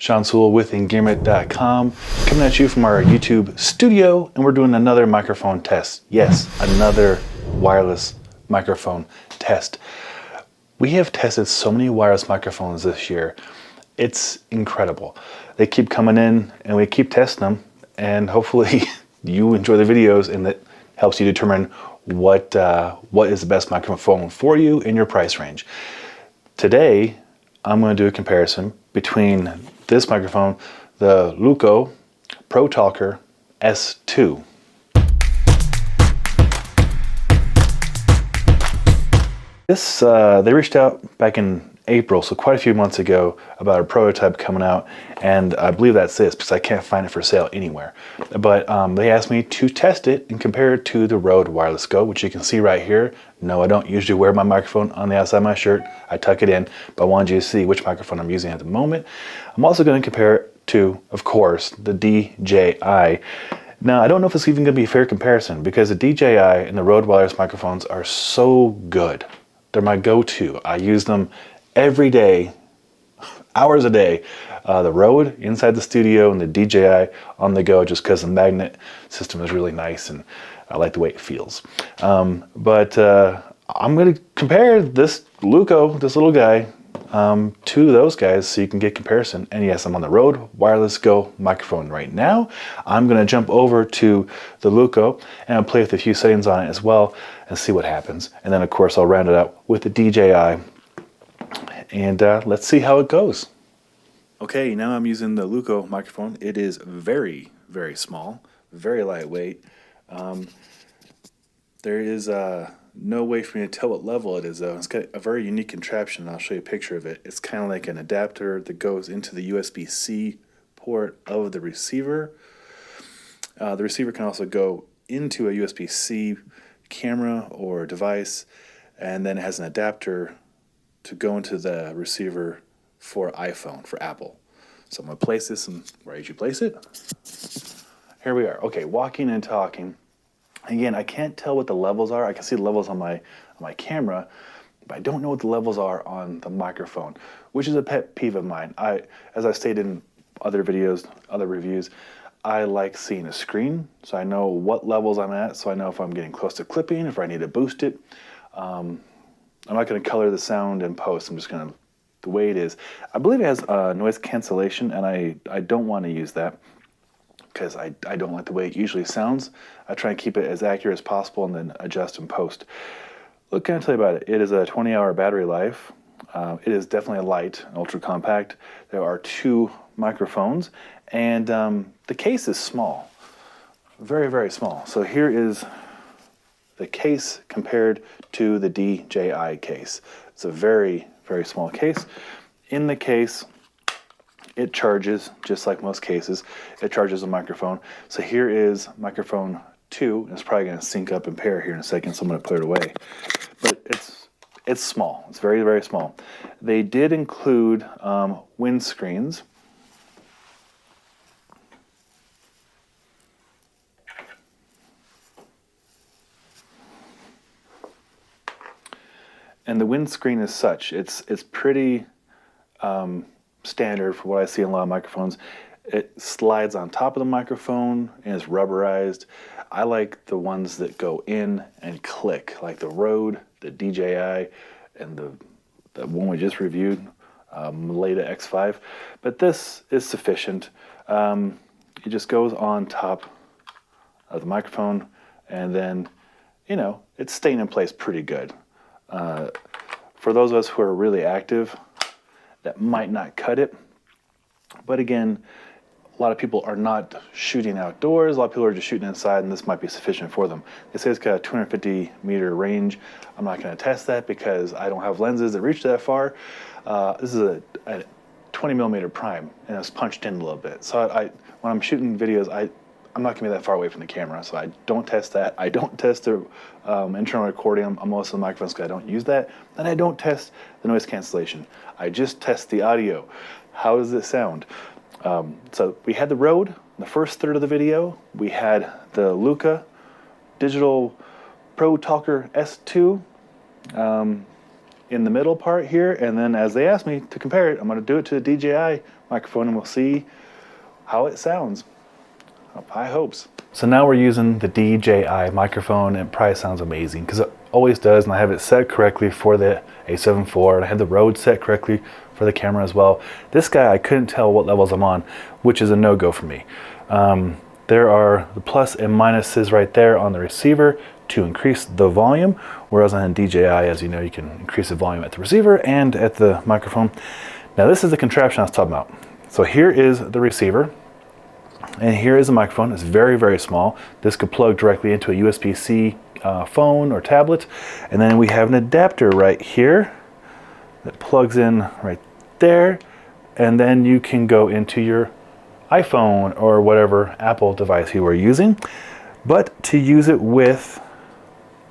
Sean Sewell with Engearment.com, coming at you from our YouTube studio, and we're doing another microphone test. Yes, another wireless microphone test. We have tested so many wireless microphones this year. It's incredible. They keep coming in and we keep testing them, and hopefully you enjoy the videos and that helps you determine what is the best microphone for you in your price range. Today, I'm going to do a comparison between this microphone, the Luucco ProTalker S2. This, they reached out back in April, so quite a few months ago, about a prototype coming out, and I believe that's this because I can't find it for sale anywhere. But they asked me to test it and compare it to the Rode Wireless Go, which you can see right here. No, I don't usually wear my microphone on the outside of my shirt. I tuck it in, but I wanted you to see which microphone I'm using at the moment. I'm also going to compare it to, of course, the DJI. Now, I don't know if it's even going to be a fair comparison because the DJI and the Rode wireless microphones are so good. They're my go-to. I use them every day, hours a day. The Rode inside the studio and the DJI on the go, just because the magnet system is really nice and I like the way it feels. I'm going to compare this Luucco, this little guy, to those guys so you can get comparison. And yes, I'm on the Rode Wireless Go microphone right now. I'm going to jump over to the Luucco and I'll play with a few settings on it as well and see what happens. And then of course I'll round it out with the DJI. And let's see how it goes. Okay, now I'm using the Luucco microphone. It is very, very small, very lightweight. There is no way for me to tell what level it is though. It's got a very unique contraption. I'll show you a picture of it. It's kind of like an adapter that goes into the USB-C port of the receiver. The receiver can also go into a USB-C camera or device, and then it has an adapter to go into the receiver for iPhone, for Apple. So I'm going to place this, and where did you place it? Here we are. Okay, walking and talking. Again, I can't tell what the levels are. I can see the levels on my camera, but I don't know what the levels are on the microphone, which is a pet peeve of mine. As I stated in other videos, other reviews, I like seeing a screen, so I know what levels I'm at, so I know if I'm getting close to clipping, if I need to boost it. I'm not going to color the sound in post. I'm just going to, the way it is. I believe it has noise cancellation, and I don't want to use that because I don't like the way it usually sounds. I try and keep it as accurate as possible and then adjust in post. What can I tell you about it? It is a 20-hour battery life. It is definitely light, ultra compact. There are two microphones, and the case is small, very, very small. So here is the case compared to the DJI case. It's a very, very small case. In the case, it charges, just like most cases, it charges a microphone. So here is microphone 2. It's probably going to sync up and pair here in a second, so I'm going to put it away. But it's small. It's very, very small. They did include windscreens. And the windscreen is such, it's pretty standard for what I see in a lot of microphones. It slides on top of the microphone and it's rubberized. I like the ones that go in and click, like the Rode, the DJI, and the one we just reviewed, Leda X5. But this is sufficient. It just goes on top of the microphone, and then, you know, it's staying in place pretty good. For those of us who are really active, that might not cut it. But again, a lot of people are not shooting outdoors. A lot of people are just shooting inside, and this might be sufficient for them. They say it's got a 250 meter range. I'm not going to test that because I don't have lenses that reach that far. This is a 20 millimeter prime, and it's punched in a little bit. So when I'm shooting videos, I'm not going to be that far away from the camera, so I don't test that. I don't test the internal recording on most of the microphones because I don't use that. And I don't test the noise cancellation. I just test the audio. How does it sound? So we had the Rode, the first third of the video. We had the Luucco, digital ProTalker S2. 20 millimeter prime, and it's punched in a little bit. So when I'm shooting videos, I'm not going to be that far away from the camera, so I don't test that. I don't test the internal recording on most of the microphones because I don't use that. And I don't test the noise cancellation. I just test the audio. How does it sound? So we had the Rode, the first third of the video. We had the Luucco, digital in the middle part here, and then as they ask me to compare it, I'm going to do it to the DJI microphone, and we'll see how it sounds. High hopes. So now we're using the DJI microphone, and it probably sounds amazing because it always does, and I have it set correctly for the A7 IV, and I had the Rode set correctly for the camera as well. This guy, I couldn't tell what levels I'm on, which is a no-go for me. There are the plus and minuses right there on the receiver to increase the volume, whereas on DJI, as you know, you can increase the volume at the receiver and at the microphone. Now this is the contraption I was talking about. So here is the receiver, and here is the microphone. It's very, very small. This could plug directly into a USB-C phone or tablet, and then we have an adapter right here that plugs in right there, and then you can go into your iPhone or whatever Apple device you were using. But to use it with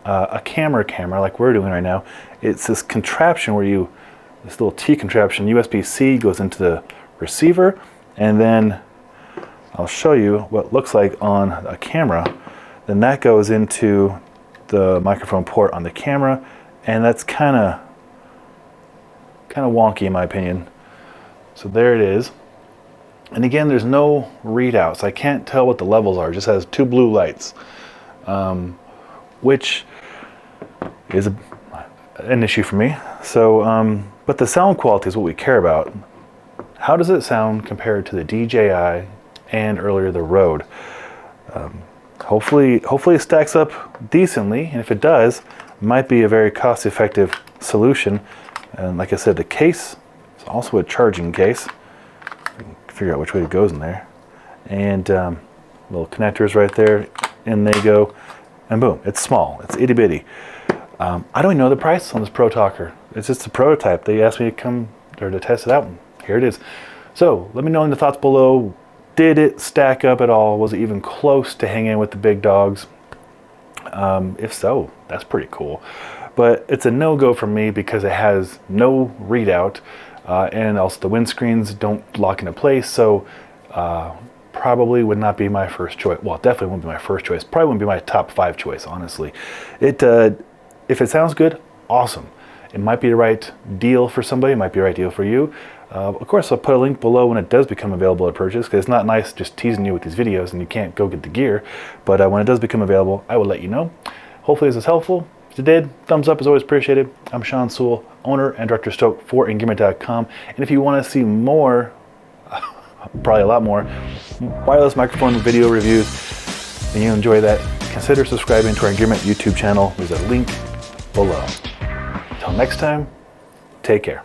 a camera like we're doing right now, it's this contraption where this little T contraption, USB-C, goes into the receiver, and then I'll show you what it looks like on a camera. Then that goes into the microphone port on the camera, and that's kind of wonky in my opinion. So there it is. And again, there's no readouts. I can't tell what the levels are. It just has two blue lights, which is an issue for me. So, but the sound quality is what we care about. How does it sound compared to the DJI and earlier the Rode? Hopefully it stacks up decently, and if it does, it might be a very cost-effective solution. And like I said, the case is also a charging case. Figure out which way it goes in there, and little connectors right there, and they go, and boom, it's small, it's itty bitty. I don't even know the price on this ProTalker. It's just a prototype. They asked me to come or to test it out, and here it is. So let me know in the thoughts below. Did it stack up at all? Was it even close to hanging with the big dogs? If so, that's pretty cool. But it's a no-go for me because it has no readout. And also the windscreens don't lock into place, so probably would not be my first choice. Well, definitely wouldn't be my first choice. Probably wouldn't be my top 5 choice, honestly. If it sounds good, awesome. It might be the right deal for somebody. It might be the right deal for you. Of course, I'll put a link below when it does become available to purchase, because it's not nice just teasing you with these videos and you can't go get the gear. But when it does become available, I will let you know. Hopefully this is helpful. If it did, thumbs up is always appreciated. I'm Sean Sewell, owner and director of Stoke for Engearment.com. And if you want to see more, probably a lot more, wireless microphone video reviews, and you enjoy that, consider subscribing to our Engearment YouTube channel. There's a link below. Until next time, take care.